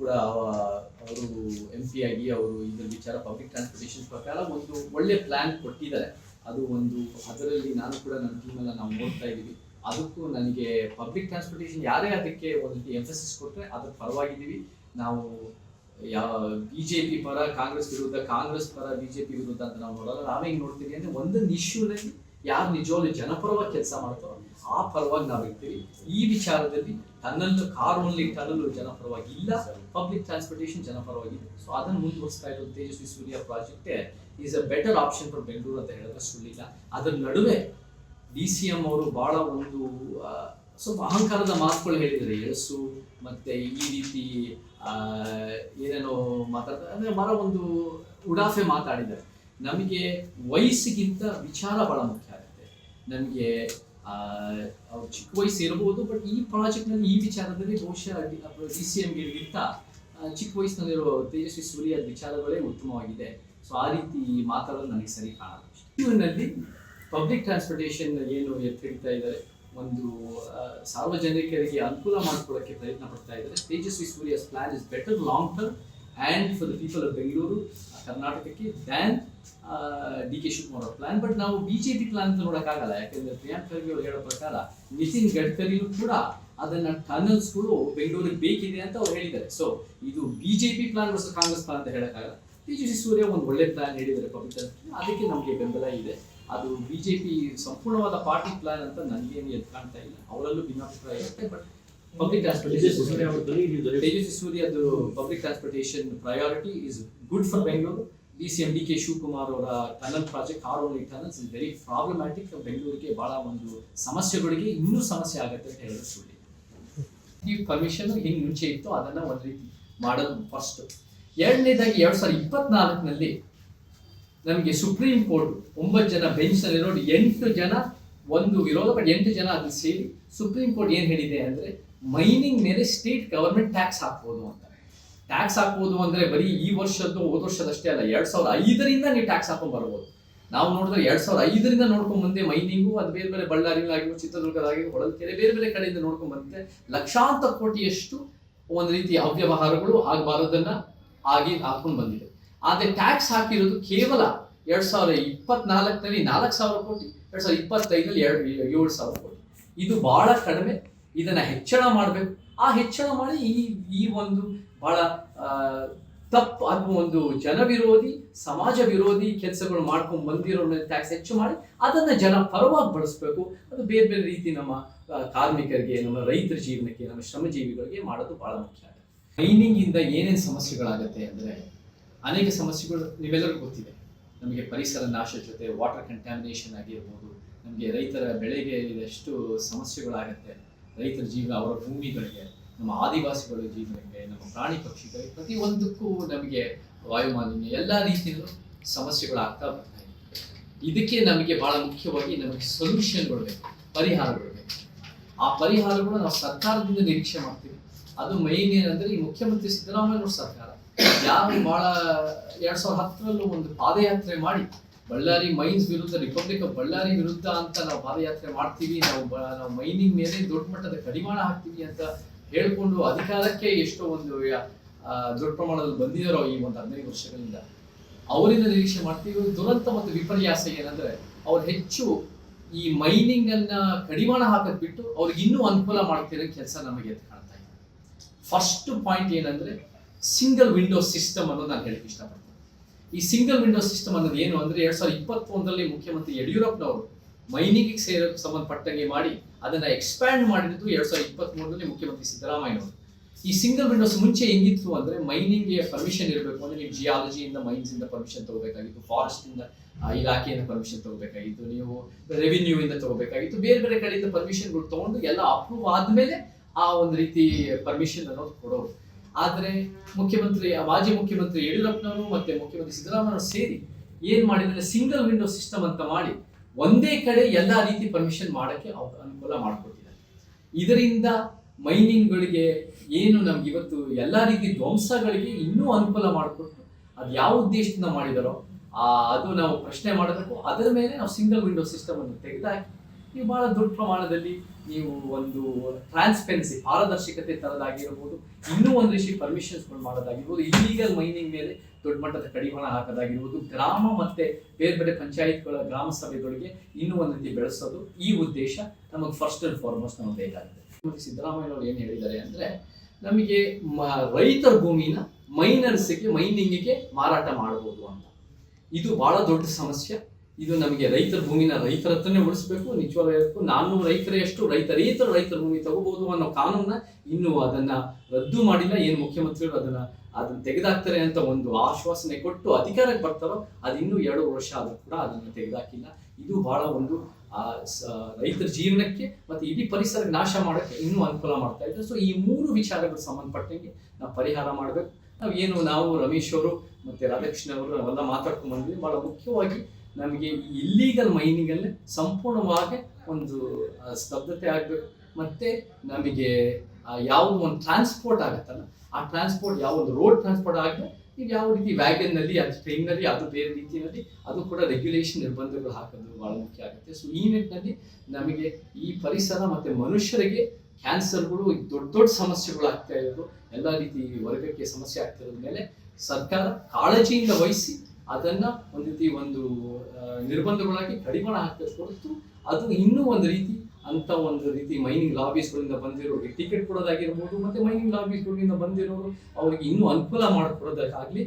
ಕೂಡ ಅವರು MP ಆಗಿ ಅವರು ಇದರ ವಿಚಾರ ಪಬ್ಲಿಕ್ ಟ್ರಾನ್ಸ್ಪೋರ್ಟೇಷನ್ ಪ್ರಕಾರ ಒಂದು ಒಳ್ಳೆ ಪ್ಲಾನ್ ಕೊಟ್ಟಿದ್ದಾರೆ. ಅದು ಒಂದು ಅದರಲ್ಲಿ ನಾನು ಕೂಡ ನನ್ನ ಟೀಮೆಲ್ಲ ನಾವು ನೋಡ್ತಾ ಇದ್ದೀವಿ. ಅದಕ್ಕೂ ನನಗೆ ಪಬ್ಲಿಕ್ ಟ್ರಾನ್ಸ್ಪೋರ್ಟೇಷನ್ ಯಾರೇ ಅದಕ್ಕೆ ಒಂದು ರೀತಿ ಎಂಫಸಿಸ್ ಕೊಟ್ಟರೆ ಅದ್ರ ಪರವಾಗಿದ್ದೀವಿ. ನಾವು BJP ಪರ ಕಾಂಗ್ರೆಸ್ ವಿರುದ್ಧ, ಕಾಂಗ್ರೆಸ್ ಪರ BJP ವಿರುದ್ಧ ಅಂತ ನಾವು ನೋಡಲ್ಲ. ನಾವೇ ಹಿಂಗೆ ನೋಡ್ತೀವಿ ಅಂದರೆ ಒಂದೊಂದು ಇಶ್ಯೂನಲ್ಲಿ ಯಾರು ನಿಜವಾಗ್ಲೂ ಜನಪರವಾಗಿ ಕೆಲಸ ಮಾಡ್ತಾರೋ ಆ ಪರವಾಗಿ ನಾವು ಇರ್ತೀವಿ. ಈ ವಿಚಾರದಲ್ಲಿ ಕಾರ್ ಓನ್ಲಿ ಟನಲ್ ಜನಪರವಾಗಿ ಇಲ್ಲ, ಪಬ್ಲಿಕ್ ಟ್ರಾನ್ಸ್ಪೋರ್ಟೇಷನ್ ಜನಪರವಾಗಿದೆ. ಸೊ ಅದನ್ನು ಮುಂದುವರಿಸ್ತಾ ಇರೋದು Tejasvi Surya project is a better option for Bengaluru ಅಂತ ಹೇಳಿದ್ರೆ ಸುಳ್ಳಿಲ್ಲ. ಅದರ ನಡುವೆ DCM ಅವರು ಬಹಳ ಒಂದು ಸ್ವಲ್ಪ ಅಹಂಕಾರದ ಮಾತುಗಳು ಹೇಳಿದ್ದಾರೆ. ಎಳಸು ಮತ್ತೆ ಈ ರೀತಿ ಏನೇನೋ ಮಾತಾಡ್ತಾರೆ ಅಂದರೆ ಬಹಳ ಒಂದು ಉಡಾಫೆ ಮಾತಾಡಿದ್ದಾರೆ. ನಮಗೆ ವಯಸ್ಸಿಗಿಂತ ವಿಚಾರ ಬಹಳ ಮುಖ್ಯ ಆಗುತ್ತೆ. ನಮಗೆ ಅವ್ರು ಚಿಕ್ಕ ವಯಸ್ಸು ಇರಬಹುದು, ಬಟ್ ಈ ಪ್ರಾಜೆಕ್ಟ್ನಲ್ಲಿ ಈ ವಿಚಾರದಲ್ಲಿ ಬಹುಶಃ DCMಗಿಂತ ಚಿಕ್ಕ ವಯಸ್ಸಿನಲ್ಲಿರೋ ತೇಜಸ್ವಿ ಸೂರ್ಯ ವಿಚಾರಗಳೇ ಉತ್ತಮವಾಗಿದೆ. ಸೊ ಆ ರೀತಿ ಮಾತಾಡೋದು ನನಗೆ ಸರಿ ಕಾಣಲ್ಲ. ಇವನಲ್ಲಿ ಪಬ್ಲಿಕ್ ಟ್ರಾನ್ಸ್ಪೋರ್ಟೇಷನ್ ಏನು ಎತ್ತಿಡ್ತಾ ಇದ್ದಾರೆ, ಒಂದು ಸಾರ್ವಜನಿಕರಿಗೆ ಅನುಕೂಲ ಮಾಡಿಕೊಡೋಕ್ಕೆ ಪ್ರಯತ್ನ ಪಡ್ತಾ ಇದ್ದಾರೆ. Tejasvi Surya's plan is better long term and for the people of Bengaluru ಕರ್ನಾಟಕಕ್ಕೆ ದ್ಯಾನ್ DK ಶಿವಕುಮಾರ್ ಅವ್ರ ಪ್ಲಾನ್. ಬಟ್ ನಾವು BJP ಪ್ಲಾನ್ ಅಂತ ನೋಡೋಕ್ಕಾಗಲ್ಲ. ಯಾಕೆಂದರೆ ಪ್ರಿಯಾಂಕ್ ಖರ್ಗೆ ಅವರು ಹೇಳೋ ಪ್ರಕಾರ ನಿತಿನ್ ಗಡ್ಕರಿಯೂ ಕೂಡ ಅದನ್ನ ಟನಲ್ಸ್ಗಳು ಬೆಂಗಳೂರಿಗೆ ಬೇಕಿದೆ ಅಂತ ಅವ್ರು ಹೇಳಿದ್ದಾರೆ. ಸೊ ಇದು BJP plan versus Congress plan ಅಂತ ಹೇಳೋಕ್ಕಾಗಲ್ಲ. ತೇಜಸ್ವಿ ಸೂರ್ಯ ಒಂದು ಒಳ್ಳೆ ಪ್ಲಾನ್ ಹೇಳಿದ್ದಾರೆ ಪಬ್ಲಿಕ್ ಟ್ರಾನ್ಸ್ಪೋರ್ಟೇಷನ್, ಅದಕ್ಕೆ ನಮಗೆ ಬೆಂಬಲ ಇದೆ. ಅದು BJP ಸಂಪೂರ್ಣವಾದ ಪಾರ್ಟಿ ಪ್ಲಾನ್ ಅಂತ ನನಗೇನು ಎದ್ದು ಕಾಣ್ತಾ ಇಲ್ಲ. ಅವರಲ್ಲೂ ಭಿನ್ನಾಭಿಪ್ರಾಯ ಇರುತ್ತೆ. ಬಟ್ ಪಬ್ಲಿಕ್ ಟ್ರಾನ್ಸ್ಪೋರ್ಟೇಷನ್ ತೇಜಸ್ವಿ ಸೂರ್ಯದು public transportation priority is good for Bengaluru. DCM DK Shivakumar ಅವರ tunnel project, car only tunnels is very problematic. ಬೆಂಗಳೂರಿಗೆ ಬಹಳ ಒಂದು ಸಮಸ್ಯೆಗಳಿಗೆ ಇನ್ನೂ ಸಮಸ್ಯೆ ಆಗುತ್ತೆ ಅಂತ ಹೇಳಿದ್ರೆ ಸುಳ್ಳಿ. ಈ ಪರ್ಮಿಷನ್ ಹಿಂಗೆ ಮುಂಚೆ ಇತ್ತು, ಅದನ್ನ ಒಂದು ರೀತಿ ಮಾಡೋದು ಫಸ್ಟ್. ಎರಡನೇದಾಗಿ 2024ನಲ್ಲಿ ನಮಗೆ ಸುಪ್ರೀಂ ಕೋರ್ಟ್ 9 ಜನ ಬೆಂಚ್ನಲ್ಲಿರೋ 8 ಜನ ಒಂದು ವಿರೋಧ, ಬಟ್ 8 ಜನ ಅದು ಸೇರಿ ಸುಪ್ರೀಂ ಕೋರ್ಟ್ ಏನು ಹೇಳಿದೆ ಅಂದರೆ ಮೈನಿಂಗ್ ಮೇಲೆ ಸ್ಟೇಟ್ ಗವರ್ಮೆಂಟ್ ಟ್ಯಾಕ್ಸ್ ಹಾಕ್ಬೋದು ಅಂತ. ಟ್ಯಾಕ್ಸ್ ಹಾಕ್ಬೋದು ಅಂದರೆ ಬರೀ ಈ ವರ್ಷದ್ದು ಹೋದ ವರ್ಷದಷ್ಟೇ ಅಲ್ಲ, 2005ರಿಂದ ನೀವು ಟ್ಯಾಕ್ಸ್ ಹಾಕೊಂಡು ಬರ್ಬೋದು. ನಾವು ನೋಡಿದ್ರೆ 2005ರಿಂದ ನೋಡ್ಕೊಂಡು ಬಂದೆ ಮೈನಿಂಗು, ಅದು ಬೇರೆ ಬೇರೆ ಬಳ್ಳಾರಿಲಾಗಿರ್ಬೋದು, ಚಿತ್ರದುರ್ಗದಾಗಿರ್ಬೋದು, ಹೊಳಲ್ಕೆರೆ ಬೇರೆ ಬೇರೆ ಕಡೆಯಿಂದ ನೋಡ್ಕೊಂಡು ಬಂದೆ. ಲಕ್ಷಾಂತರ ಕೋಟಿಯಷ್ಟು ಒಂದು ರೀತಿ ಅವ್ಯವಹಾರಗಳು ಆಗಬಾರದನ್ನ ಹಾಕೊಂಡು ಬಂದಿದೆ. ಆದರೆ ಟ್ಯಾಕ್ಸ್ ಹಾಕಿರೋದು ಕೇವಲ 2024ನಲ್ಲಿ 4,000 ಕೋಟಿ, 2025ನಲ್ಲಿ 7,000 ಕೋಟಿ. ಇದು ಬಹಳ ಕಡಿಮೆ. ಇದನ್ನ ಹೆಚ್ಚಳ ಮಾಡಬೇಕು. ಆ ಹೆಚ್ಚಳ ಮಾಡಿ ಈ ಒಂದು ಬಹಳ ತಪ್ಪು ಅಥವಾ ಒಂದು ಜನವಿರೋಧಿ, ಸಮಾಜ ವಿರೋಧಿ ಕೆಲಸಗಳು ಮಾಡ್ಕೊಂಡು ಬಂದಿರೋ ಟ್ಯಾಕ್ಸ್ ಹೆಚ್ಚು ಮಾಡಿ ಅದನ್ನ ಜನ ಪರವಾಗಿ ಬಳಸಬೇಕು. ಅದು ಬೇರೆ ಬೇರೆ ರೀತಿ ನಮ್ಮ ಕಾರ್ಮಿಕರಿಗೆ, ನಮ್ಮ ರೈತರ ಜೀವನಕ್ಕೆ, ನಮ್ಮ ಶ್ರಮಜೀವಿಗಳಿಗೆ ಮಾಡೋದು ಬಹಳ ಮುಖ್ಯ ಆಗುತ್ತೆ. ಮೈನಿಂಗ್ ಇಂದ ಏನೇನು ಸಮಸ್ಯೆಗಳಾಗುತ್ತೆ ಅಂದರೆ ಅನೇಕ ಸಮಸ್ಯೆಗಳು ನಿಮ್ಮೆಲ್ಲರಿಗೂ ಗೊತ್ತಿದೆ. ನಮಗೆ ಪರಿಸರ ನಾಶ ಜೊತೆ ವಾಟರ್ ಕಂಟ್ಯಾಮಿನೇಷನ್ ಆಗಿರ್ಬೋದು, ನಮಗೆ ರೈತರ ಬೆಳೆಗೆ ಎಷ್ಟು ಸಮಸ್ಯೆಗಳಾಗುತ್ತೆ, ರೈತರ ಜೀವನ, ಅವರ ಭೂಮಿಗಳಿಗೆ, ನಮ್ಮ ಆದಿವಾಸಿಗಳ ಜೀವನಕ್ಕೆ, ನಮ್ಮ ಪ್ರಾಣಿ ಪಕ್ಷಿಗಳಿಗೆ, ಪ್ರತಿಯೊಂದಕ್ಕೂ ನಮಗೆ ವಾಯುಮಾಲಿನ್ಯ, ಎಲ್ಲ ರೀತಿಯಲ್ಲೂ ಸಮಸ್ಯೆಗಳಾಗ್ತಾ ಬರ್ತಾ ಇದೆ. ಇದಕ್ಕೆ ನಮಗೆ ಬಹಳ ಮುಖ್ಯವಾಗಿ ನಮಗೆ ಸೊಲ್ಯೂಷನ್ಗಳು ಬೇಕು, ಪರಿಹಾರಗಳು ಬೇಕು. ಆ ಪರಿಹಾರಗಳು ನಾವು ಸರ್ಕಾರದಿಂದ ನಿರೀಕ್ಷೆ ಮಾಡ್ತೀವಿ. ಅದು ಮೈನ್ ಏನಂದರೆ ಈ ಮುಖ್ಯಮಂತ್ರಿ ಸಿದ್ದರಾಮಯ್ಯ ಸರ್ಕಾರ ಯಾವ ಬಹಳ 2010ರಲ್ಲೂ ಒಂದು ಪಾದಯಾತ್ರೆ ಮಾಡಿ ಬಳ್ಳಾರಿ ಮೈನ್ಸ್ ವಿರುದ್ಧ, ರಿಪಬ್ಲಿಕ್ ಆಫ್ ಬಳ್ಳಾರಿ ವಿರುದ್ಧ ಅಂತ ನಾವು ಪಾದಯಾತ್ರೆ ಮಾಡ್ತೀವಿ, ನಾವು ಮೈನಿಂಗ್ ಮೇಲೆ ದೊಡ್ಡ ಮಟ್ಟದ ಕಡಿವಾಣ ಹಾಕ್ತೀವಿ ಅಂತ ಹೇಳ್ಕೊಂಡು ಅಧಿಕಾರಕ್ಕೆ ಎಷ್ಟೋ ಒಂದು ದೊಡ್ಡ ಪ್ರಮಾಣದಲ್ಲಿ ಬಂದಿದ್ದಾರೋ ಈ ಒಂದು 15 ವರ್ಷಗಳಿಂದ, ಅವರಿಂದ ನಿರೀಕ್ಷೆ ಮಾಡ್ತೀವಿ. ದುರಂತ ಮತ್ತು ವಿಪರ್ಯಾಸ ಏನಂದ್ರೆ ಅವ್ರು ಹೆಚ್ಚು ಈ ಮೈನಿಂಗ್ ಅನ್ನ ಕಡಿವಾಣ ಹಾಕೋದ್ ಬಿಟ್ಟು ಅವ್ರಿಗೆ ಇನ್ನೂ ಅನುಕೂಲ ಮಾಡ್ತಿರೋ ಕೆಲಸ ನಮಗೆ ಎದ್ದು ಕಾಣ್ತಾ ಇದೆ. ಫಸ್ಟ್ ಪಾಯಿಂಟ್ ಏನಂದ್ರೆ ಸಿಂಗಲ್ ವಿಂಡೋ ಸಿಸ್ಟಮ್ ಅನ್ನೋದು ನಾನು ಹೇಳಕ್ಕೆ ಇಷ್ಟಪಡ್ತೀನಿ. ಈ ಸಿಂಗಲ್ ವಿಂಡೋ ಸಿಸ್ಟಮ್ ಅನ್ನೋದು ಏನು ಅಂದರೆ 2021ರಲ್ಲಿ ಮುಖ್ಯಮಂತ್ರಿ ಯಡಿಯೂರಪ್ಪನವರು ಮೈನಿಂಗಿಗೆ ಸಂಬಂಧಪಟ್ಟಂಗೆ ಮಾಡಿ ಅದನ್ನ ಎಕ್ಸ್ಪ್ಯಾಂಡ್ ಮಾಡಿದ್ದು 2023ರಲ್ಲಿ ಮುಖ್ಯಮಂತ್ರಿ ಸಿದ್ದರಾಮಯ್ಯನವರು. ಈ ಸಿಂಗಲ್ ವಿಂಡೋಸ್ ಮುಂಚೆ ಹೆಂಗಿತ್ತು ಅಂದರೆ ಮೈನಿಂಗ್ಗೆ ಪರ್ಮಿಷನ್ ಇರಬೇಕು ಅಂದರೆ ನೀವು ಜಿಯಾಲಜಿಯಿಂದ ಮೈನ್ಸಿಂದ ಪರ್ಮಿಷನ್ ತಗೋಬೇಕಾಗಿತ್ತು, ಫಾರೆಸ್ಟಿಂದ ಇಲಾಖೆಯಿಂದ ಪರ್ಮಿಷನ್ ತಗೋಬೇಕಾಗಿತ್ತು, ನೀವು ರೆವಿನ್ಯೂ ಇಂದ ತಗೋಬೇಕಾಗಿತ್ತು, ಬೇರೆ ಬೇರೆ ಕಡೆಯಿಂದ ಪರ್ಮಿಷನ್ಗಳು ತಗೊಂಡು ಎಲ್ಲ ಅಪ್ರೂವ್ ಆದಮೇಲೆ ಆ ಒಂದು ರೀತಿ ಪರ್ಮಿಷನ್ ಅನ್ನೋದು ಕೊಡೋರು. ಆದರೆ ಮಾಜಿ ಮುಖ್ಯಮಂತ್ರಿ ಯಡಿಯೂರಪ್ಪನವರು ಮತ್ತೆ ಮುಖ್ಯಮಂತ್ರಿ ಸಿದ್ದರಾಮಯ್ಯವರು ಸೇರಿ ಏನ್ ಮಾಡಿದ್ರೆ ಸಿಂಗಲ್ ವಿಂಡೋ ಸಿಸ್ಟಮ್ ಅಂತ ಮಾಡಿ ಒಂದೇ ಕಡೆ ಎಲ್ಲಾ ರೀತಿ ಪರ್ಮಿಷನ್ ಮಾಡಕ್ಕೆ ಅನುಕೂಲ ಮಾಡಿಕೊಟ್ಟಿದ್ದಾರೆ. ಇದರಿಂದ ಮೈನಿಂಗ್ಗಳಿಗೆ ಏನು ನಮ್ಗೆ ಇವತ್ತು ಎಲ್ಲಾ ರೀತಿ ಧ್ವಂಸಗಳಿಗೆ ಇನ್ನೂ ಅನುಕೂಲ ಮಾಡಿಕೊಟ್ಟು ಅದು ಯಾವ ಉದ್ದೇಶದಿಂದ ಮಾಡಿದಾರೋ ಅದು ನಾವು ಪ್ರಶ್ನೆ ಮಾಡೋದಕ್ಕೂ ಅದರ ಮೇಲೆ ನಾವು ಸಿಂಗಲ್ ವಿಂಡೋ ಸಿಸ್ಟಮ್ ಅನ್ನು ತೆಗೆದಾಕಿ ನೀವು ಬಹಳ ದೊಡ್ಡ ಪ್ರಮಾಣದಲ್ಲಿ ನೀವು ಒಂದು ಟ್ರಾನ್ಸ್ಪರೆನ್ಸಿ ಪಾರದರ್ಶಕತೆ ತರದಾಗಿರ್ಬೋದು, ಇನ್ನೂ ಒಂದು ರೀತಿ ಪರ್ಮಿಷನ್ಸ್ಗಳು ಮಾಡೋದಾಗಿರ್ಬೋದು, ಇಲ್ಲೀಗಲ್ ಮೈನಿಂಗ್ ಮೇಲೆ ದೊಡ್ಡ ಮಟ್ಟದ ಕಡಿವಾಣ ಹಾಕೋದಾಗಿರ್ಬೋದು, ಗ್ರಾಮ ಮತ್ತೆ ಬೇರೆ ಬೇರೆ ಪಂಚಾಯತ್ಗಳ ಗ್ರಾಮ ಸಭೆಗಳಿಗೆ ಇನ್ನೂ ಒಂದು ರೀತಿ ಬೆಳೆಸೋದು, ಈ ಉದ್ದೇಶ ನಮಗೆ ಫಸ್ಟ್ ಅಂಡ್ ಫಾರ್ಮೋಸ್ಟ್ ನಮಗೆ ಬೇಕಾಗಿದೆ. ಸಿದ್ದರಾಮಯ್ಯನವರು ಏನು ಹೇಳಿದ್ದಾರೆ ಅಂದರೆ, ನಮಗೆ ರೈತರ ಭೂಮಿನ ಮೈನಿಂಗಿಗೆ ಮಾರಾಟ ಮಾಡಬಹುದು ಅಂತ. ಇದು ಬಹಳ ದೊಡ್ಡ ಸಮಸ್ಯೆ. ಇದು ನಮಗೆ ರೈತರ ಭೂಮಿನ ರೈತರ ಹತ್ರನೇ ಉಳಿಸ್ಬೇಕು, ನಿಜವಾಗಬೇಕು. ನಾನು ರೈತರ ರೈತರ ಭೂಮಿ ತಗೋಬಹುದು ಅನ್ನೋ ಕಾನೂನನ್ನ ಇನ್ನೂ ಅದನ್ನ ರದ್ದು ಮಾಡಿಲ್ಲ. ಏನು ಮುಖ್ಯಮಂತ್ರಿಗಳು ಅದನ್ನ ತೆಗೆದಾಕ್ತಾರೆ ಅಂತ ಒಂದು ಆಶ್ವಾಸನೆ ಕೊಟ್ಟು ಅಧಿಕಾರಕ್ಕೆ ಬರ್ತಾರೋ, ಅದು ಇನ್ನೂ 2 ವರ್ಷ ಆದರೂ ಕೂಡ ಅದನ್ನು ತೆಗೆದಾಕಿಲ್ಲ. ಇದು ಬಹಳ ಒಂದು ರೈತರ ಜೀವನಕ್ಕೆ ಮತ್ತೆ ಇಡೀ ಪರಿಸರಕ್ಕೆ ನಾಶ ಮಾಡೋಕ್ಕೆ ಇನ್ನೂ ಅನುಕೂಲ ಮಾಡ್ತಾ ಇದ್ದಾರೆ. ಸೊ ಈ 3 ವಿಚಾರಗಳು ಸಂಬಂಧಪಟ್ಟಂಗೆ ನಾವು ಪರಿಹಾರ ಮಾಡಬೇಕು. ನಾವು ರಮೇಶ್ ಅವರು ಮತ್ತೆ ರಾಧಾಕೃಷ್ಣ ಅವರು ನಾವೆಲ್ಲ ಮಾತಾಡ್ಕೊಂಡು ಬಂದ್ವಿ. ಬಹಳ ಮುಖ್ಯವಾಗಿ ನಮಗೆ ಇಲ್ಲೀಗಲ್ ಮೈನಿಂಗಲ್ಲಿ ಸಂಪೂರ್ಣವಾಗಿ ಒಂದು ಸ್ತಬ್ಧತೆ ಆಗಬೇಕು. ಮತ್ತೆ ನಮಗೆ ಯಾವುದು ಒಂದು ಟ್ರಾನ್ಸ್ಪೋರ್ಟ್ ಆಗುತ್ತಲ್ಲ, ಆ ಟ್ರಾನ್ಸ್ಪೋರ್ಟ್ ಯಾವ ಒಂದು ರೋಡ್ ಟ್ರಾನ್ಸ್ಪೋರ್ಟ್ ಆಗದೆ ಈಗ ಯಾವ ರೀತಿ ವ್ಯಾಗನ್ನಲ್ಲಿ, ಅದು ಟ್ರೈನ್ನಲ್ಲಿ, ಅದು ಬೇರೆ ರೀತಿಯಲ್ಲಿ ಅದು ಕೂಡ ರೆಗ್ಯುಲೇಷನ್ ನಿರ್ಬಂಧಗಳು ಹಾಕೋದು ಬಹಳ ಮುಖ್ಯ ಆಗುತ್ತೆ. ಸೊ ಈ ನಿಟ್ಟಿನಲ್ಲಿ ನಮಗೆ ಈ ಪರಿಸರ ಮತ್ತೆ ಮನುಷ್ಯರಿಗೆ ಕ್ಯಾನ್ಸರ್ಗಳು ದೊಡ್ಡ ಸಮಸ್ಯೆಗಳು ಆಗ್ತಾ ಇರೋದು, ಎಲ್ಲ ರೀತಿ ವರ್ಗಕ್ಕೆ ಸಮಸ್ಯೆ ಆಗ್ತಿರೋದ್ರ ಮೇಲೆ ಸರ್ಕಾರ ಕಾಳಜಿಯಿಂದ ವಹಿಸಿ ಅದನ್ನ ಒಂದು ರೀತಿ ನಿರ್ಬಂಧಗಳಾಗಿ ಕಡಿವಾಣ ಹಾಕಬೇಕು ಹೊರತು ಅದು ಇನ್ನೂ ಒಂದು ರೀತಿ ಮೈನಿಂಗ್ ಲಾಬೀಸ್ಗಳಿಂದ ಬಂದಿರೋರಿಗೆ ಟಿಕೆಟ್ ಕೊಡೋದಾಗಿರ್ಬೋದು, ಮತ್ತೆ ಮೈನಿಂಗ್ ಲಾಬೀಸ್ಗಳಿಂದ ಬಂದಿರೋರು ಅವರಿಗೆ ಇನ್ನೂ ಅನುಕೂಲ ಮಾಡಿಕೊಡೋದಕ್ಕಾಗಲಿ